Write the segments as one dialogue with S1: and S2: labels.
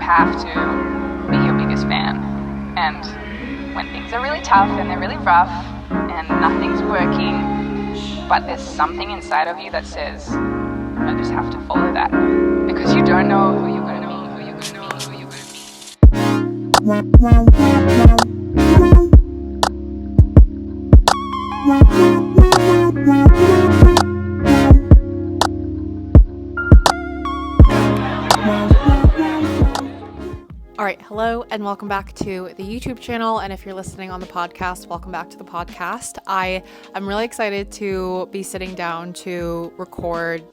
S1: have to be your biggest fan. And when things are really tough and they're really rough and nothing's working, but there's something inside of you that says, I just have to follow that. Because you don't know who you're going to be, who you're going to be, who you're going to
S2: All right, hello and welcome back to the YouTube channel, and if you're listening on the podcast, welcome back to the podcast. I am really excited to be sitting down to record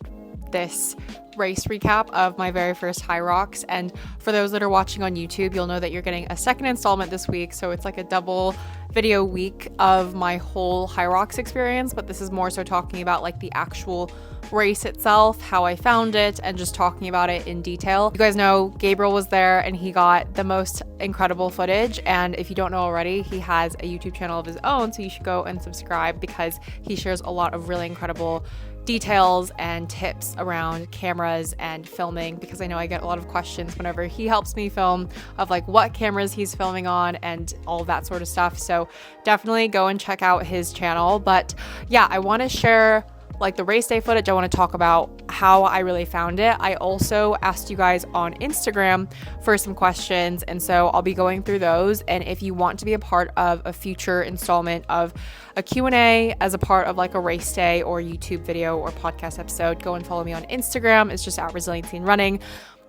S2: this race recap of my very first Hyrox, and for those that are watching on YouTube, you'll know that you're getting a second installment this week, so it's like a double video week of my whole Hyrox experience, but this is more so talking about like the actual race itself, how I found it, and just talking about it in detail. You guys know Gabriel was there and he got the most incredible footage, and if you don't know already, he has a YouTube channel of his own, so you should go and subscribe because he shares a lot of really incredible details and tips around cameras and filming, because I know I get a lot of questions whenever he helps me film of like what cameras he's filming on and all that sort of stuff. So definitely go and check out his channel. But yeah, I want to share like the race day footage. I want to talk about how I really found it. I also asked you guys on Instagram for some questions, and so I'll be going through those. And if you want to be a part of a future installment of a Q&A as a part of like a race day or YouTube video or podcast episode, go and follow me on Instagram. It's just at resiliencyinrunning.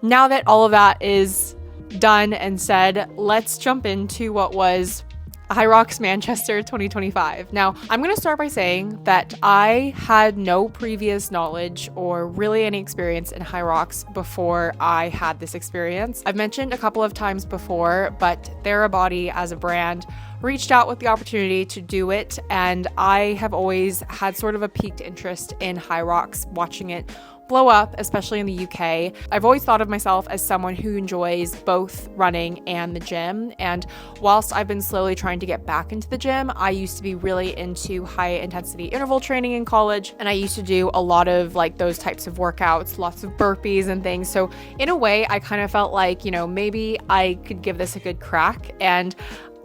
S2: Now that all of that is done and said, let's jump into what was Hyrox Manchester 2025. Now, I'm going to start by saying that I had no previous knowledge or really any experience in Hyrox before I had this experience. I've mentioned a couple of times before, but Therabody as a brand reached out with the opportunity to do it, and I have always had sort of a piqued interest in Hyrox, watching it blow up, especially in the UK. I've always thought of myself as someone who enjoys both running and the gym, and whilst I've been slowly trying to get back into the gym, I used to be really into high intensity interval training in college, and I used to do a lot of like those types of workouts, lots of burpees and things. So in a way, I kind of felt like, you know, maybe I could give this a good crack, and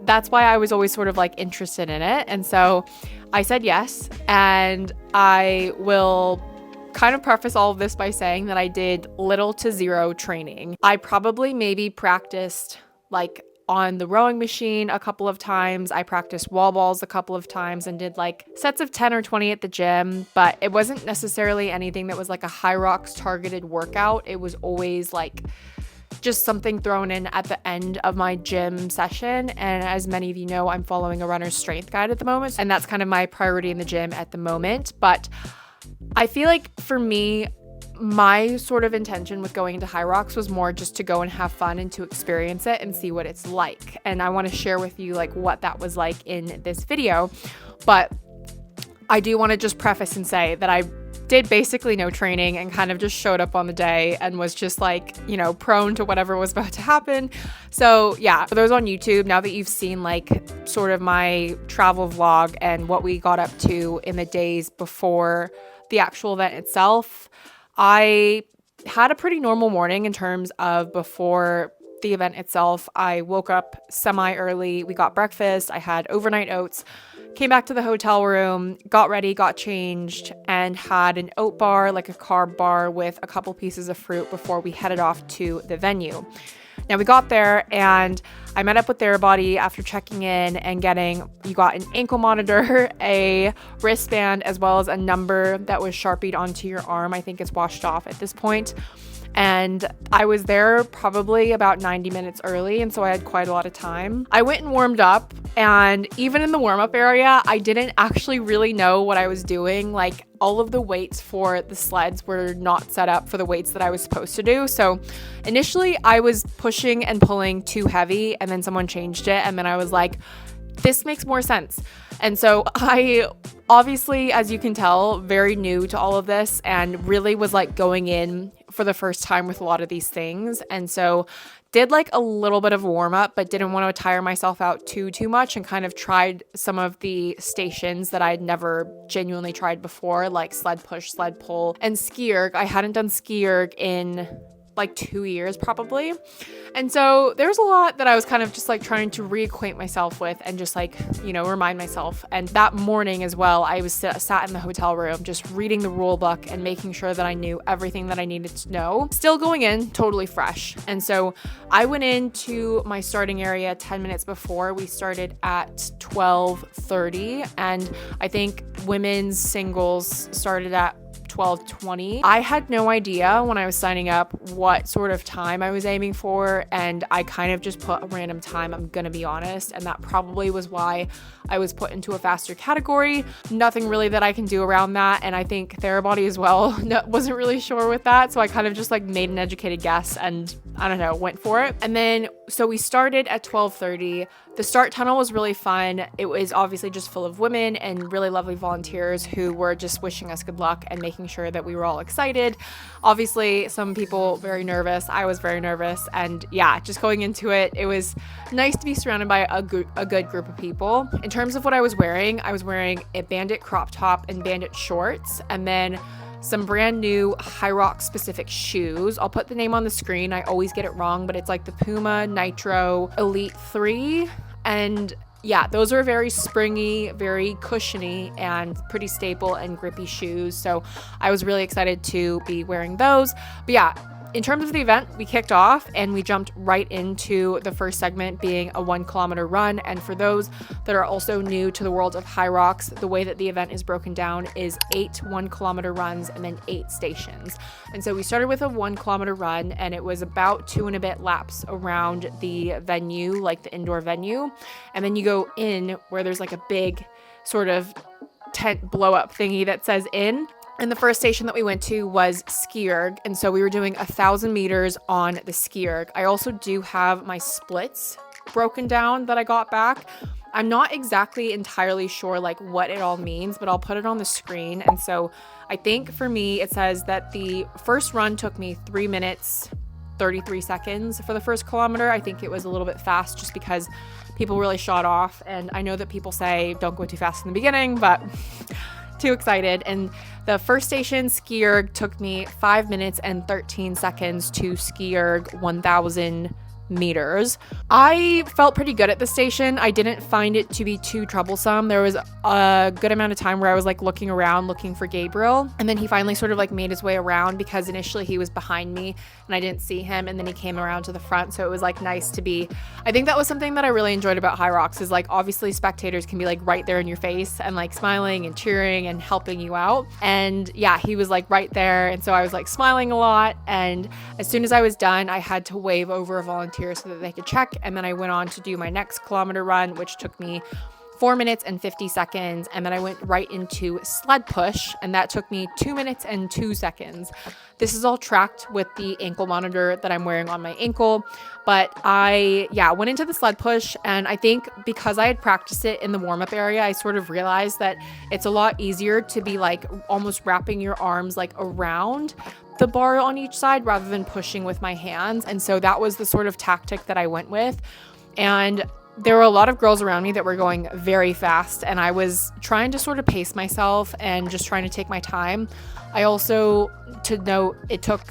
S2: that's why I was always sort of like interested in it. And so I said yes, and I will kind of preface all of this by saying that I did little to zero training. I probably maybe practiced like on the rowing machine a couple of times. I practiced wall balls a couple of times and did like sets of 10 or 20 at the gym, but it wasn't necessarily anything that was like a Hyrox targeted workout. It was always like just something thrown in at the end of my gym session. And as many of you know, I'm following a runner's strength guide at the moment, and that's kind of my priority in the gym at the moment. But I feel like for me, my sort of intention with going into Hyrox was more just to go and have fun and to experience it and see what it's like. And I want to share with you like what that was like in this video. But I do want to just preface and say that I did basically no training and kind of just showed up on the day and was just like, you know, prone to whatever was about to happen. So yeah, for those on YouTube, now that you've seen like sort of my travel vlog and what we got up to in the days before the actual event itself, I had a pretty normal morning in terms of before the event itself. I woke up semi early. We got breakfast. I had overnight oats, came back to the hotel room, got ready, got changed, and had an oat bar, like a carb bar with a couple pieces of fruit before we headed off to the venue. Now we got there and I met up with Therabody after checking in and you got an ankle monitor, a wristband, as well as a number that was Sharpied onto your arm. I think it's washed off at this point. And I was there probably about 90 minutes early, and so I had quite a lot of time. I went and warmed up, and even in the warm-up area, I didn't actually really know what I was doing. Like, all of the weights for the sleds were not set up for the weights that I was supposed to do. So initially, I was pushing and pulling too heavy, and then someone changed it, and then I was like, this makes more sense. And so I obviously, as you can tell, very new to all of this and really was like going in for the first time with a lot of these things. And so did like a little bit of warm up, but didn't want to tire myself out too much, and kind of tried some of the stations that I'd never genuinely tried before, like sled push, sled pull, and ski erg. I hadn't done ski erg in like 2 years probably. And so there's a lot that I was kind of just like trying to reacquaint myself with and just like, remind myself. And that morning as well, I was sat in the hotel room just reading the rule book and making sure that I knew everything that I needed to know. Still going in totally fresh. And so I went into my starting area 10 minutes before. We started at 12:30, and I think women's singles started at 12:20. I had no idea when I was signing up what sort of time I was aiming for, and I kind of just put a random time, I'm gonna be honest, and that probably was why I was put into a faster category. Nothing really that I can do around that, and I think Therabody as well wasn't really sure with that, so I kind of just like made an educated guess and I don't know, went for it. And then so we started at 12:30. The start tunnel was really fun. It was obviously just full of women and really lovely volunteers who were just wishing us good luck and making sure that we were all excited. Obviously, some people very nervous. I was very nervous. And yeah, just going into it, it was nice to be surrounded by a good group of people. In terms of what I was wearing a bandit crop top and bandit shorts, and then some brand new Hyrox specific shoes. I'll put the name on the screen. I always get it wrong, but it's like the Puma Nitro Elite 3. And yeah, those are very springy, very cushiony, and pretty staple and grippy shoes. So I was really excited to be wearing those. But yeah, in terms of the event, we kicked off and we jumped right into the first segment being a 1 kilometer run. And for those that are also new to the world of Hyrox, the way that the event is broken down is 8 1 kilometer runs and then 8 stations. And so we started with a 1 kilometer run, and it was about 2 and a bit laps around the venue, like the indoor venue. And then you go in where there's like a big sort of tent blow up thingy that says in. And the first station that we went to was ski erg. And so we were doing 1,000 meters on the ski erg. I also do have my splits broken down that I got back. I'm not exactly entirely sure like what it all means, but I'll put it on the screen. And so I think for me, it says that the first run took me 3 minutes, 33 seconds for the first kilometer. I think it was a little bit fast just because people really shot off. And I know that people say don't go too fast in the beginning, but too excited. And the first station, ski erg, took me 5 minutes and 13 seconds to ski erg 1,000 meters. I felt pretty good at the station. I didn't find it to be too troublesome. There was a good amount of time where I was like looking around, looking for Gabriel. And then he finally sort of like made his way around because initially he was behind me and I didn't see him. And then he came around to the front. So it was like nice to be, I think that was something that I really enjoyed about Hyrox is like, obviously spectators can be like right there in your face and like smiling and cheering and helping you out. And yeah, he was like right there. And so I was like smiling a lot. And as soon as I was done, I had to wave over a volunteer so that they could check. And then I went on to do my next kilometer run, which took me 4 minutes and 50 seconds. And then I went right into sled push, and that took me 2 minutes and 2 seconds. This is all tracked with the ankle monitor that I'm wearing on my ankle. But I went into the sled push, and I think because I had practiced it in the warm-up area, I sort of realized that it's a lot easier to be like almost wrapping your arms like around the bar on each side rather than pushing with my hands. And so that was the sort of tactic that I went with. And there were a lot of girls around me that were going very fast, and I was trying to sort of pace myself and just trying to take my time. I also, to note,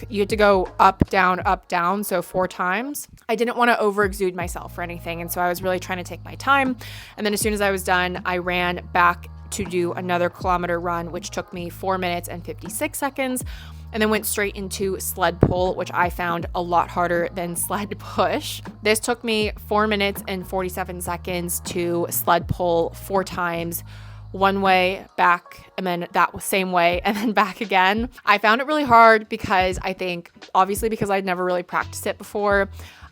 S2: you had to go up, down, so 4 times. I didn't want to over exude myself or anything, and so I was really trying to take my time. And then as soon as I was done, I ran back to do another kilometer run, which took me 4 minutes and 56 seconds. And then went straight into sled pull, which I found a lot harder than sled push. This took me 4 minutes and 47 seconds to sled pull 4 times, one way, back, and then that same way, and then back again. I found it really hard because I think, obviously because I'd never really practiced it before,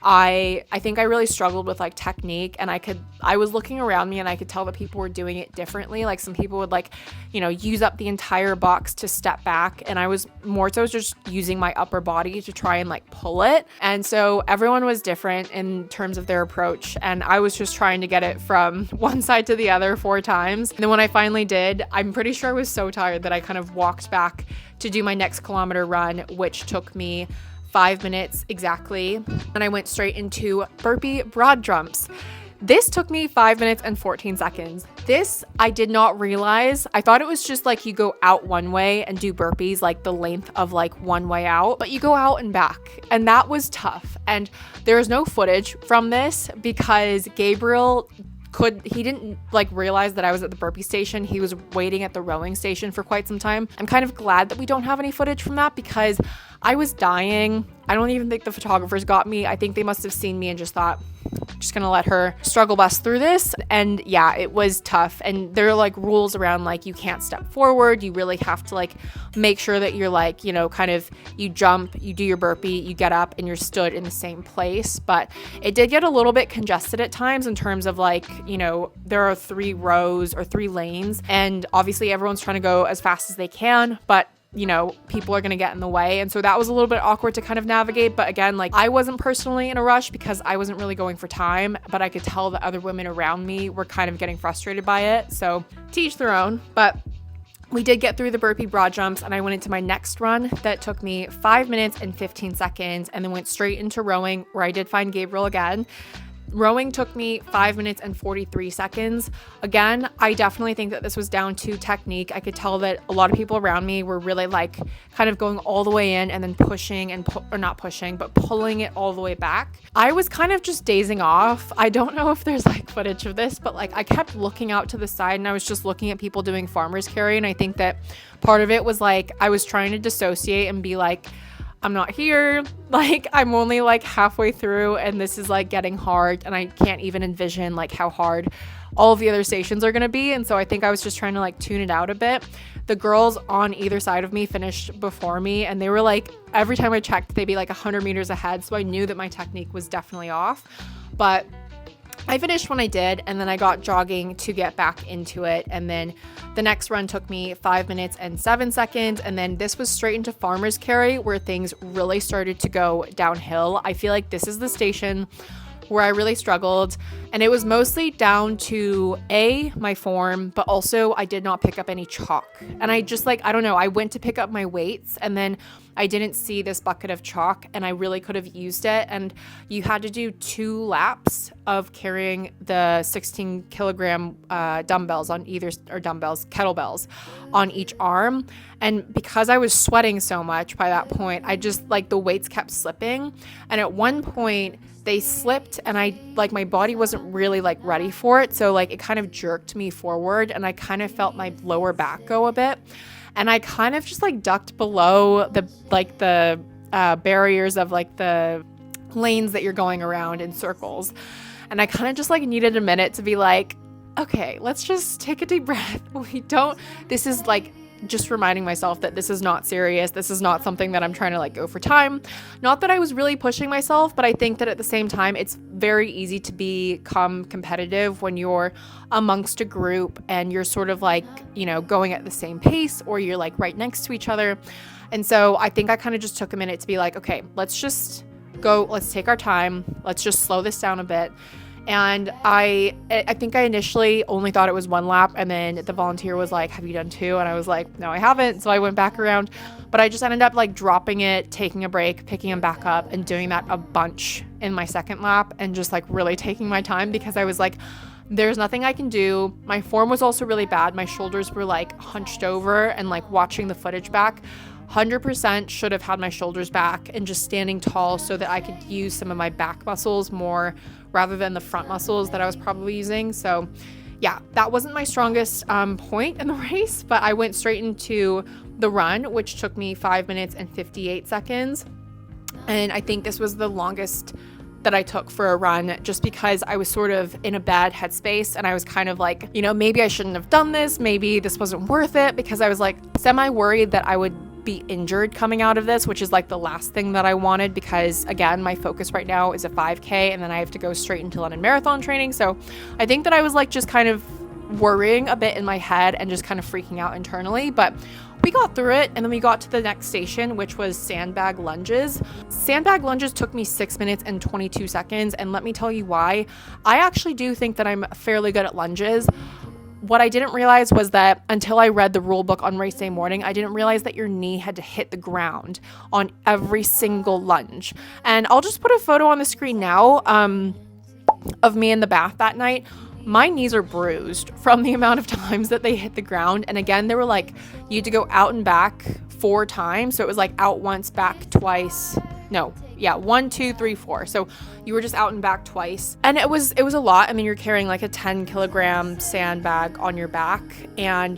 S2: I think I really struggled with like technique, and I was looking around me and I could tell that people were doing it differently. Like some people would like, use up the entire box to step back, and I was more so just using my upper body to try and like pull it. And so everyone was different in terms of their approach, and I was just trying to get it from one side to the other 4 times. And then when I finally did, I'm pretty sure I was so tired that I kind of walked back to do my next kilometer run, which took me 5 minutes exactly. And I went straight into burpee broad jumps. This took me 5 minutes and 14 seconds. This, I did not realize. I thought it was just like you go out one way and do burpees, like the length of like one way out, but you go out and back. And that was tough. And there is no footage from this because Gabriel he didn't like realize that I was at the burpee station. He was waiting at the rowing station for quite some time. I'm kind of glad that we don't have any footage from that because I was dying. I don't even think the photographers got me. I think they must have seen me and just thought, just gonna let her struggle bus through this. And yeah, it was tough. And there are like rules around like you can't step forward. You really have to like make sure that you're like, you know, kind of you jump, you do your burpee, you get up and you're stood in the same place. But it did get a little bit congested at times in terms of like, you know, there are 3 rows or 3 lanes and obviously everyone's trying to go as fast as they can, but you know, people are going to get in the way. And so that was a little bit awkward to kind of navigate. But again, like I wasn't personally in a rush because I wasn't really going for time, but I could tell that other women around me were kind of getting frustrated by it. So to each their own, but we did get through the burpee broad jumps and I went into my next run that took me 5 minutes and 15 seconds and then went straight into rowing where I did find Gabriel again. Rowing took me 5 minutes and 43 seconds. Again, I definitely think that this was down to technique. I could tell that a lot of people around me were really like kind of going all the way in and then pushing and or not pushing, but pulling it all the way back. I was kind of just dazing off. I don't know if there's like footage of this, but like I kept looking out to the side and I was just looking at people doing farmer's carry. And I think that part of it was like I was trying to dissociate and be like, I'm not here, like I'm only like halfway through and this is like getting hard and I can't even envision like how hard all of the other stations are gonna be. And so I think I was just trying to like tune it out a bit. The girls on either side of me finished before me and they were like, every time I checked, they'd be like 100 meters ahead. So I knew that my technique was definitely off, but I finished when I did, and then I got jogging to get back into it. And then the next run took me 5 minutes and 7 seconds. And then this was straight into farmer's carry where things really started to go downhill. I feel like this is the station where I really struggled. And it was mostly down to my form, but also I did not pick up any chalk. And I just like, I don't know, I went to pick up my weights and then I didn't see this bucket of chalk and I really could have used it. And you had to do 2 laps of carrying the 16 kilogram dumbbells on either, or kettlebells on each arm. And because I was sweating so much by that point, I just like the weights kept slipping. And at one point they slipped and I like my body wasn't really like ready for it. So like it kind of jerked me forward and I kind of felt my lower back go a bit. And I kind of just like ducked below the barriers of like the lanes that you're going around in circles. And I kind of just like needed a minute to be like, okay, let's just take a deep breath. This is like just reminding myself that this is not serious. This is not something that I'm trying to like go for time. Not that I was really pushing myself, but I think that at the same time, it's very easy to become competitive when you're amongst a group and you're sort of like, you know, going at the same pace or you're like right next to each other. And so I think I kind of just took a minute to be like, okay, let's just go. Let's take our time. Let's just slow this down a bit. And I think I initially only thought it was 1 lap, and then the volunteer was like, have you done 2? And I was like, no, I haven't. So I went back around, but I just ended up like dropping it, taking a break, picking him back up, and doing that a bunch in my second lap, and just like really taking my time because I was like, there's nothing I can do. My form was also really bad. My shoulders were like hunched over, and like watching the footage back, 100% should have had my shoulders back and just standing tall so that I could use some of my back muscles more rather than the front muscles that I was probably using. So yeah, that wasn't my strongest point in the race, but I went straight into the run, which took me 5 minutes and 58 seconds. And I think this was the longest that I took for a run just because I was sort of in a bad headspace and I was kind of like, you know, maybe I shouldn't have done this. Maybe this wasn't worth it, because I was like semi-worried that I would be injured coming out of this, which is like the last thing that I wanted, because again, my focus right now is a 5K and then I have to go straight into London Marathon training. So I think that I was like just kind of worrying a bit in my head and just kind of freaking out internally, but we got through it. And then we got to the next station, which was sandbag lunges. Sandbag lunges took me 6 minutes and 22 seconds. And let me tell you why. I actually do think that I'm fairly good at lunges. What I didn't realize was that until I read the rule book on race day morning, I didn't realize that your knee had to hit the ground on every single lunge. And I'll just put a photo on the screen now. of me in the bath that night, my knees are bruised from the amount of times that they hit the ground. And again, they were like, you had to go out and back 4 times. So it was like out once, back twice. No, yeah, 1, 2, 3, 4. So you were just out and back twice. And it was a lot. I mean, you're carrying like a 10-kilogram sandbag on your back, and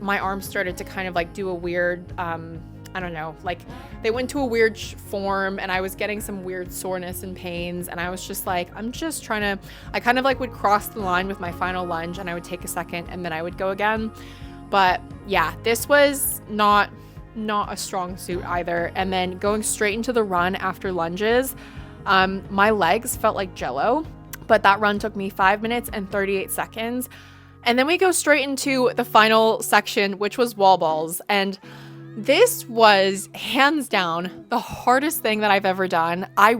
S2: my arms started to kind of like do a weird, I don't know, like they went to a weird form, and I was getting some weird soreness and pains. And I was just like, I kind of like would cross the line with my final lunge, and I would take a second and then I would go again. But yeah, this was not a strong suit either. And then going straight into the run after lunges, my legs felt like jello, but that run took me 5 minutes and 38 seconds. And then we go straight into the final section, which was wall balls. And this was hands down the hardest thing that I've ever done. I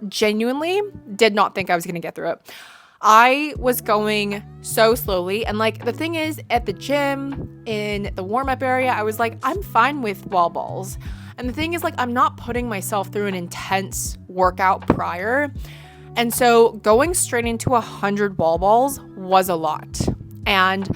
S2: genuinely did not think I was going to get through it. I was going so slowly. And like the thing is, at the gym, in the warm-up area, I was like, I'm fine with wall balls. And the thing is, like, I'm not putting myself through an intense workout prior. And so going straight into 100 wall balls was a lot. And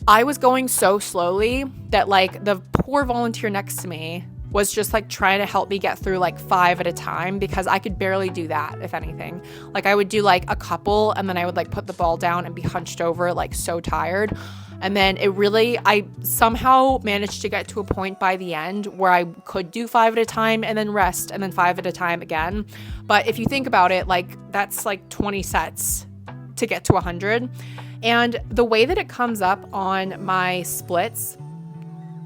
S2: I was going so slowly that like the poor volunteer next to me was just like trying to help me get through like 5 at a time, because I could barely do that, if anything. Like I would do like a couple, and then I would like put the ball down and be hunched over, like so tired. And then I somehow managed to get to a point by the end where I could do 5 at a time and then rest, and then 5 at a time again. But if you think about it, like that's like 20 sets to get to 100. And the way that it comes up on my splits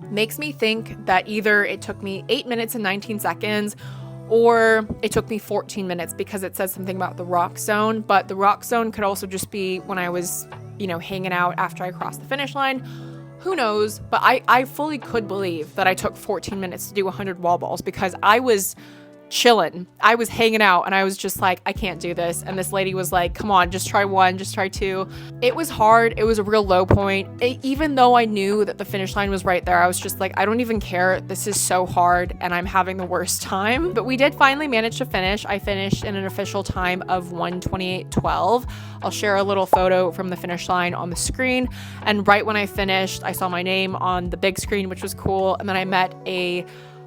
S2: makes me think that either it took me 8 minutes and 19 seconds or it took me 14 minutes, because it says something about the rock zone. But the rock zone could also just be when I was, hanging out after I crossed the finish line. Who knows? But I fully could believe that I took 14 minutes to do 100 wall balls, because I was chilling. I was hanging out, and I was just like, I can't do this. And this lady was like, come on, just try 1, just try 2. It was hard. It was a real low point. Even though I knew that the finish line was right there, I was just like, I don't even care. This is so hard, and I'm having the worst time. But we did finally manage to finish. I finished in an official time of 1:28:12. I'll share a little photo from the finish line on the screen. And right when I finished, I saw my name on the big screen, which was cool. And then I met a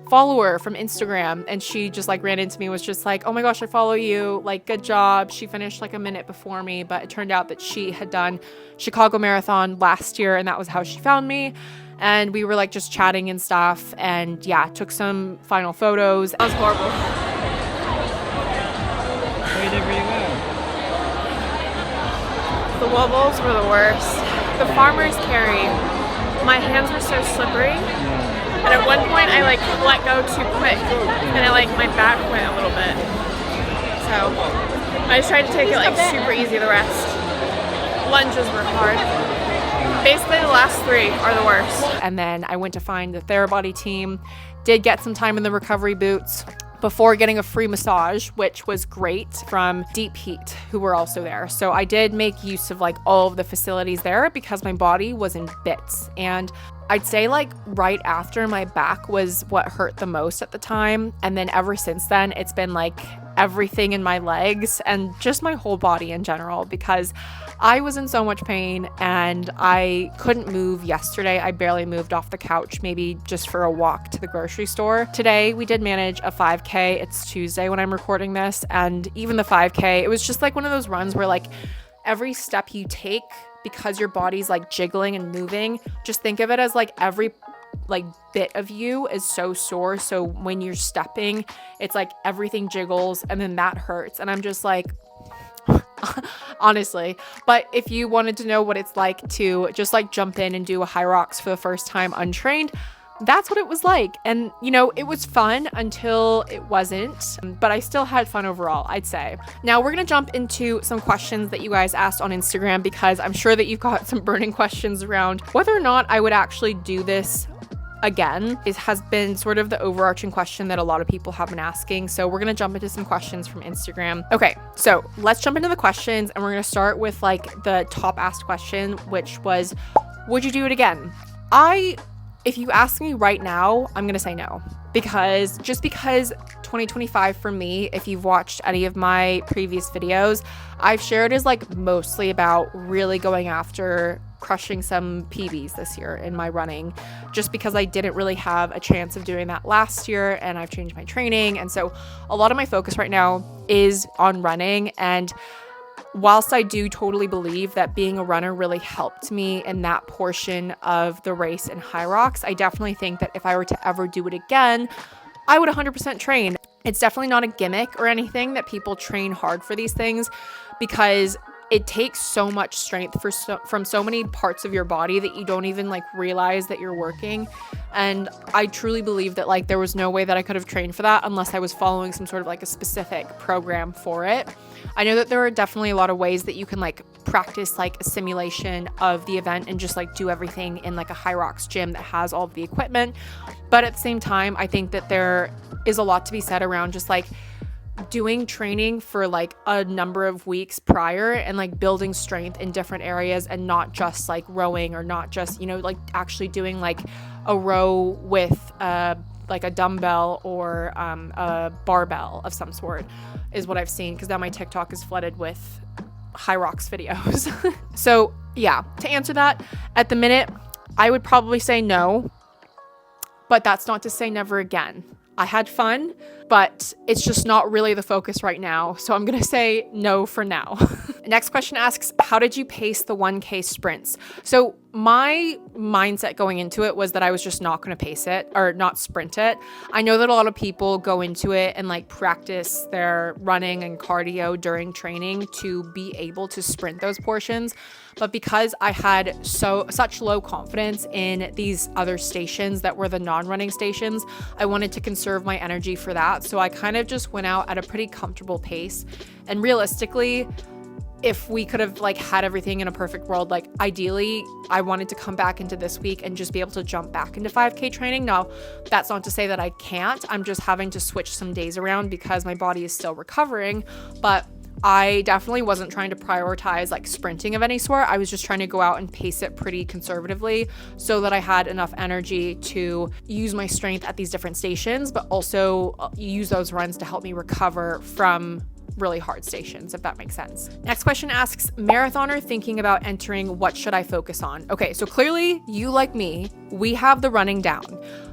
S2: follower from Instagram, and she just like ran into me, was just like, oh my gosh, I follow you, like good job. She finished like a minute before me, but it turned out that she had done Chicago Marathon last year, and that was how she found me. And we were like just chatting and stuff, and yeah, took some final photos. That was horrible.
S3: Where did you go?
S2: The wall balls were the worst. The farmer's carry, my hands were so slippery. And at one point I like let go too quick, and my back went a little bit. So I just tried to take it like super easy the rest. Lunges were hard. Basically the last 3 are the worst. And then I went to find the Therabody team, did get some time in the recovery boots before getting a free massage, which was great, from Deep Heat, who were also there. So I did make use of like all of the facilities there, because my body was in bits. And I'd say like right after, my back was what hurt the most at the time. And then ever since then, it's been like everything in my legs and just my whole body in general, because I was in so much pain and I couldn't move yesterday. I barely moved off the couch, maybe just for a walk to the grocery store. Today, we did manage a 5K. It's Tuesday when I'm recording this. And even the 5K, it was just like one of those runs where like every step you take, because your body's like jiggling and moving, just think of it as like every like bit of you is so sore. So when you're stepping, it's like everything jiggles, and then that hurts. And I'm just like, honestly. But if you wanted to know what it's like to just like jump in and do a Hyrox for the first time untrained, that's what it was like. And it was fun until it wasn't, but I still had fun overall, I'd say. Now we're gonna jump into some questions that you guys asked on Instagram, because I'm sure that you've got some burning questions around whether or not I would actually do this again. It has been sort of the overarching question that a lot of people have been asking. So we're gonna jump into some questions from Instagram. Okay, so let's jump into the questions, and we're gonna start with like the top asked question, which was, would you do it again? If you ask me right now, I'm going to say no. Because 2025 for me, if you've watched any of my previous videos, I've shared is like mostly about really going after crushing some PBs this year in my running, just because I didn't really have a chance of doing that last year and I've changed my training. And so a lot of my focus right now is on running. And whilst I do totally believe that being a runner really helped me in that portion of the race in Hyrox, I definitely think that if I were to ever do it again, I would 100% train. It's definitely not a gimmick or anything that people train hard for these things, because it takes so much strength from so many parts of your body that you don't even like realize that you're working. And I truly believe that like there was no way that I could have trained for that unless I was following some sort of like a specific program for it. I know that there are definitely a lot of ways that you can like practice like a simulation of the event and just like do everything in like a Hyrox gym that has all of the equipment. But at the same time, I think that there is a lot to be said around just like doing training for like a number of weeks prior and like building strength in different areas, and not just like rowing, or not just, you know, like actually doing like a row with like a dumbbell or a barbell of some sort is what I've seen, because now my TikTok is flooded with Hyrox videos. So yeah, to answer that, at the minute, I would probably say no, but that's not to say never again. I had fun, but it's just not really the focus right now. So I'm going to say no for now. Next question asks, how did you pace the 1K sprints? So my mindset going into it was that I was just not going to pace it or not sprint it. I know that a lot of people go into it and like practice their running and cardio during training to be able to sprint those portions. But because I had such low confidence in these other stations that were the non-running stations, I wanted to conserve my energy for that. So I kind of just went out at a pretty comfortable pace. And realistically, if we could have like had everything in a perfect world, like ideally I wanted to come back into this week and just be able to jump back into 5K training. Now, that's not to say that I can't. I'm just having to switch some days around because my body is still recovering. But I definitely wasn't trying to prioritize like sprinting of any sort. I was just trying to go out and pace it pretty conservatively so that I had enough energy to use my strength at these different stations, but also use those runs to help me recover from really hard stations, if that makes sense. Next question asks, marathoner thinking about entering, what should I focus on? Okay, so clearly you, like me, we have the running down.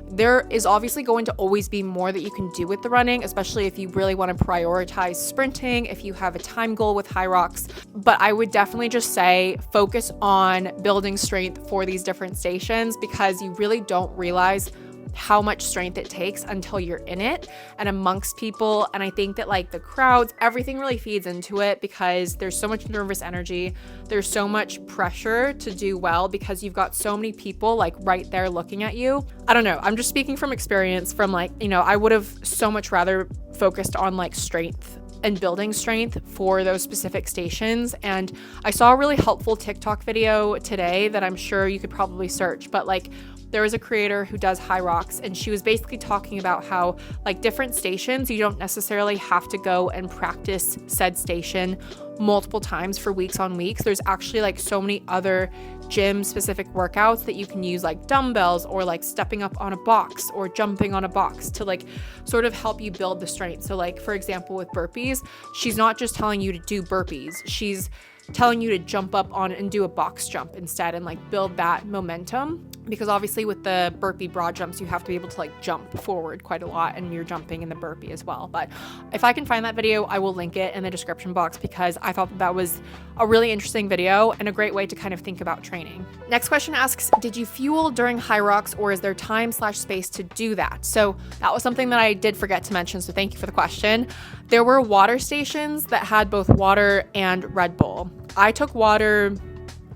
S2: There is obviously going to always be more that you can do with the running, especially if you really want to prioritize sprinting, if you have a time goal with Hyrox. But I would definitely just say focus on building strength for these different stations, because you really don't realize how much strength it takes until you're in it and amongst people. And I think that like the crowds, everything really feeds into it, because there's so much nervous energy. There's so much pressure to do well because you've got so many people like right there looking at you. I don't know. I'm just speaking from experience from like, you know, I would have so much rather focused on like strength and building strength for those specific stations. And I saw a really helpful TikTok video today that I'm sure you could probably search, but like there was a creator who does Hyrox, and she was basically talking about how like different stations, you don't necessarily have to go and practice said station multiple times for weeks on weeks. There's actually like so many other gym specific workouts that you can use, like dumbbells or like stepping up on a box or jumping on a box to like sort of help you build the strength. So like, for example, with burpees, she's not just telling you to do burpees. She's telling you to jump up on and do a box jump instead and like build that momentum, because obviously with the burpee broad jumps you have to be able to like jump forward quite a lot, and you're jumping in the burpee as well. But if I can find that video, I will link it in the description box, because I thought that was a really interesting video and a great way to kind of think about training. Next question asks, did you fuel during Hyrox, or is there time/space to do that? So that was something that I did forget to mention, so thank you for the question. There were water stations that had both water and Red Bull. I took water,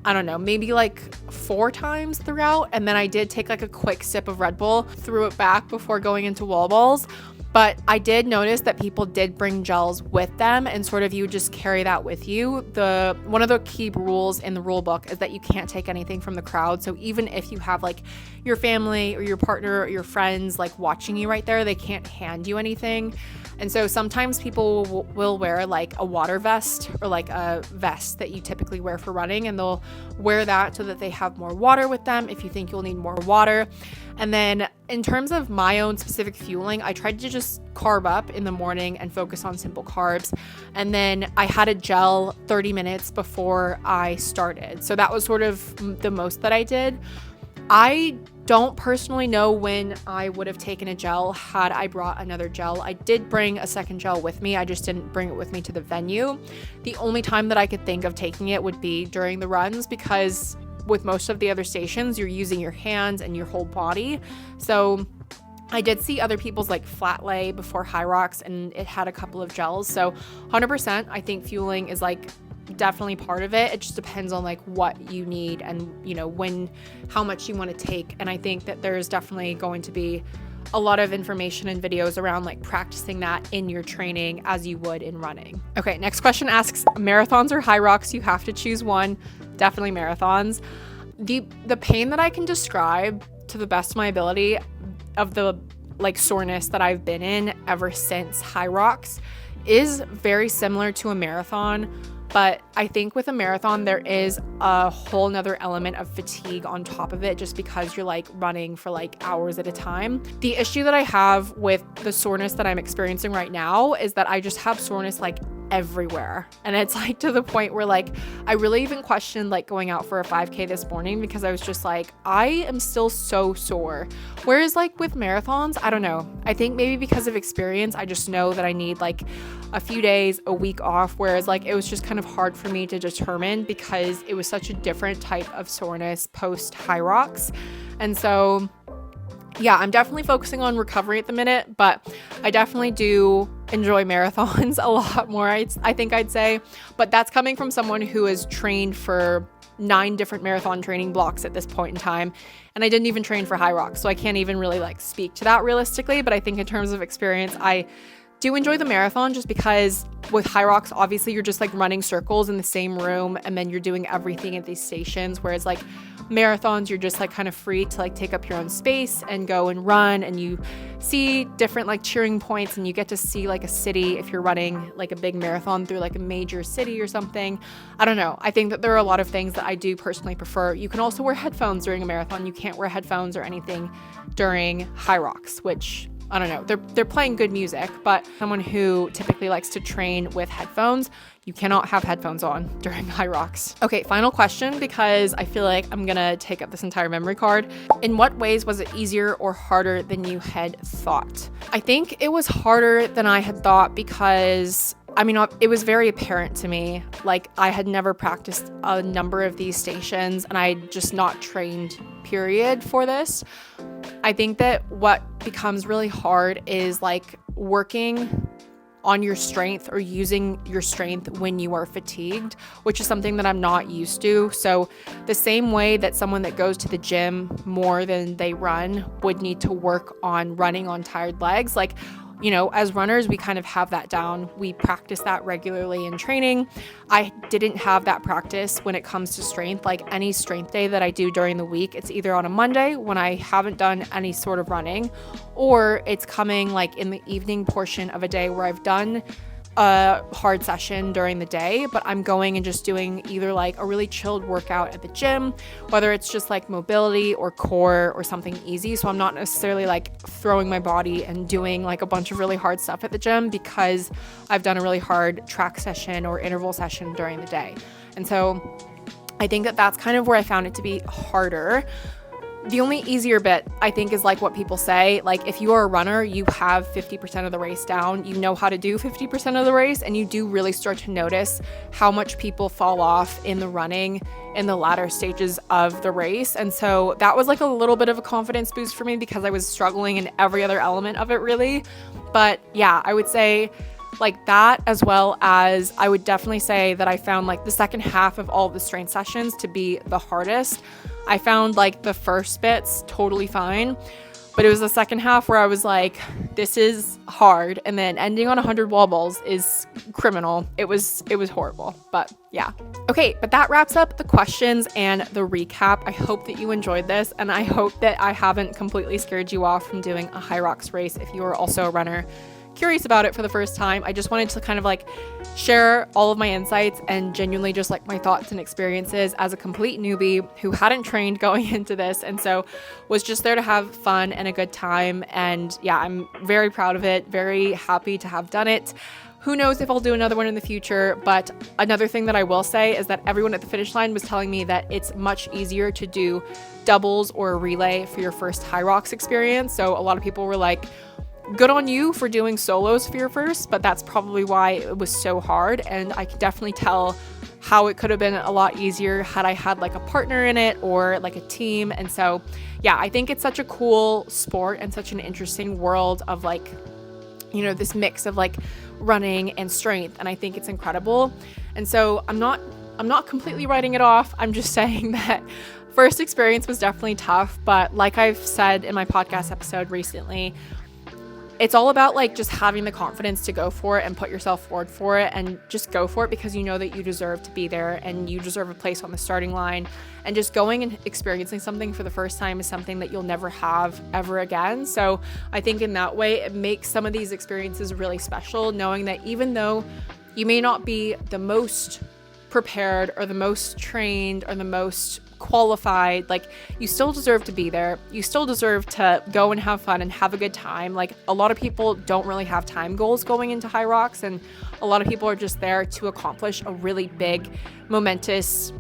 S2: I don't know, maybe like 4 times throughout, and then I did take like a quick sip of Red Bull, threw it back before going into wall balls. But I did notice that people did bring gels with them, and sort of you just carry that with you. One of the key rules in the rule book is that you can't take anything from the crowd. So even if you have like your family or your partner or your friends like watching you right there, they can't hand you anything. And so sometimes people will wear like a water vest or like a vest that you typically wear for running, and they'll wear that so that they have more water with them if you think you'll need more water. And then in terms of my own specific fueling, I tried to just carb up in the morning and focus on simple carbs. And then I had a gel 30 minutes before I started. So that was sort of the most that I did. I don't personally know when I would have taken a gel had I brought another gel. I did bring a second gel with me. I just didn't bring it with me to the venue. The only time that I could think of taking it would be during the runs, because with most of the other stations, you're using your hands and your whole body. So I did see other people's like flat lay before Hyrox, and it had a couple of gels. So 100%, I think fueling is like definitely part of it. It just depends on like what you need and, you know, how much you want to take. And I think that there's definitely going to be a lot of information and videos around like practicing that in your training as you would in running. Okay, next question asks, marathons or Hyrox? You have to choose one. Definitely marathons. The pain that I can describe to the best of my ability of the like soreness that I've been in ever since Hyrox is very similar to a marathon. But I think with a marathon, there is a whole nother element of fatigue on top of it, just because you're like running for like hours at a time. The issue that I have with the soreness that I'm experiencing right now is that I just have soreness like everywhere. And it's like to the point where like I really even questioned like going out for a 5K this morning, because I was just like, I am still so sore. Whereas like with marathons, I don't know. I think maybe because of experience, I just know that I need like a few days, a week off. Whereas like it was just kind of hard for me to determine, because it was such a different type of soreness post Hyrox. And so yeah, I'm definitely focusing on recovery at the minute, but I definitely do enjoy marathons a lot more, I think I'd say. But that's coming from someone who has trained for 9 different marathon training blocks at this point in time. And I didn't even train for Hyrox, so I can't even really like speak to that realistically. But I think in terms of experience, I do enjoy the marathon, just because with Hyrox, obviously you're just like running circles in the same room, and then you're doing everything at these stations. Whereas like marathons, you're just like kind of free to like take up your own space and go and run, and you see different like cheering points, and you get to see like a city if you're running like a big marathon through like a major city or something. I don't know. I think that there are a lot of things that I do personally prefer. You can also wear headphones during a marathon. You can't wear headphones or anything during Hyrox, which I don't know, they're playing good music, but someone who typically likes to train with headphones, you cannot have headphones on during Hyrox. Okay, final question, because I feel like I'm gonna take up this entire memory card. In what ways was it easier or harder than you had thought? I think it was harder than I had thought, because I mean, it was very apparent to me. Like, I had never practiced a number of these stations, and I had just not trained, period, for this. I think that what becomes really hard is like working on your strength, or using your strength when you are fatigued, which is something that I'm not used to. So the same way that someone that goes to the gym more than they run would need to work on running on tired legs, like, you know, as runners, we kind of have that down. We practice that regularly in training. I didn't have that practice when it comes to strength. Like any strength day that I do during the week, it's either on a Monday when I haven't done any sort of running, or it's coming like in the evening portion of a day where I've done a hard session during the day, but I'm going and just doing either like a really chilled workout at the gym, whether it's just like mobility or core or something easy. So I'm not necessarily like throwing my body and doing like a bunch of really hard stuff at the gym, because I've done a really hard track session or interval session during the day. And so I think that that's kind of where I found it to be harder. The only easier bit, I think, is like what people say, like if you are a runner, you have 50% of the race down, you know how to do 50% of the race, and you do really start to notice how much people fall off in the running in the latter stages of the race. And so that was like a little bit of a confidence boost for me, because I was struggling in every other element of it really. But yeah, I would say like that, as well as I would definitely say that I found like the second half of all the strength sessions to be the hardest. I found like the first bits totally fine, but it was the second half where I was like, this is hard. And then ending on 100 wall balls is criminal. It was horrible, but yeah. Okay, but that wraps up the questions and the recap. I hope that you enjoyed this, and I hope that I haven't completely scared you off from doing a Hyrox race if you are also a runner. curious about it for the first time. I just wanted to kind of like share all of my insights and genuinely just like my thoughts and experiences as a complete newbie who hadn't trained going into this, and so was just there to have fun and a good time. And yeah, I'm very proud of it, very happy to have done it. Who knows if I'll do another one in the future, but another thing that I will say is that everyone at the finish line was telling me that it's much easier to do doubles or a relay for your first Hyrox experience. So a lot of people were like, good on you for doing solos for your first, but that's probably why it was so hard. And I can definitely tell how it could have been a lot easier had I had like a partner in it or like a team. And so, yeah, I think it's such a cool sport and such an interesting world of like, you know, this mix of like running and strength. And I think it's incredible. And so I'm not completely writing it off. I'm just saying that first experience was definitely tough. But like I've said in my podcast episode recently, it's all about like just having the confidence to go for it and put yourself forward for it and just go for it, because you know that you deserve to be there and you deserve a place on the starting line. And just going and experiencing something for the first time is something that you'll never have ever again. So I think in that way, it makes some of these experiences really special, knowing that even though you may not be the most prepared or the most trained or the most qualified, like you still deserve to be there. You still deserve to go and have fun and have a good time. Like a lot of people don't really have time goals going into Hyrox, and a lot of people are just there to accomplish a really big, momentous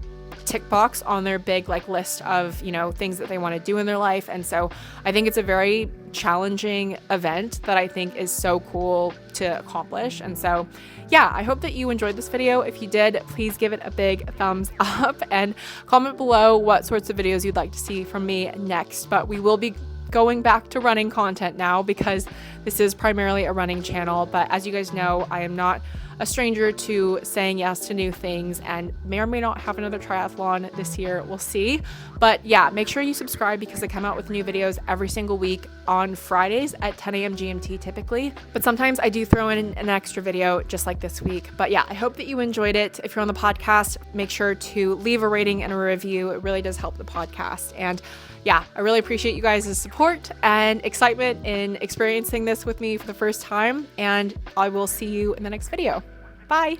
S2: tick box on their big like list of, you know, things that they want to do in their life. And so I think it's a very challenging event that I think is so cool to accomplish. And so yeah, I hope that you enjoyed this video. If you did, please give it a big thumbs up and comment below what sorts of videos you'd like to see from me next. But we will be going back to running content now, because this is primarily a running channel. But as you guys know, I am not a stranger to saying yes to new things and may or may not have another triathlon this year. We'll see. But yeah, make sure you subscribe, because I come out with new videos every single week on Fridays at 10 a.m. GMT typically. But sometimes I do throw in an extra video just like this week. But yeah, I hope that you enjoyed it. If you're on the podcast, make sure to leave a rating and a review. It really does help the podcast. And yeah, I really appreciate you guys' support and excitement in experiencing this with me for the first time. And I will see you in the next video. Bye.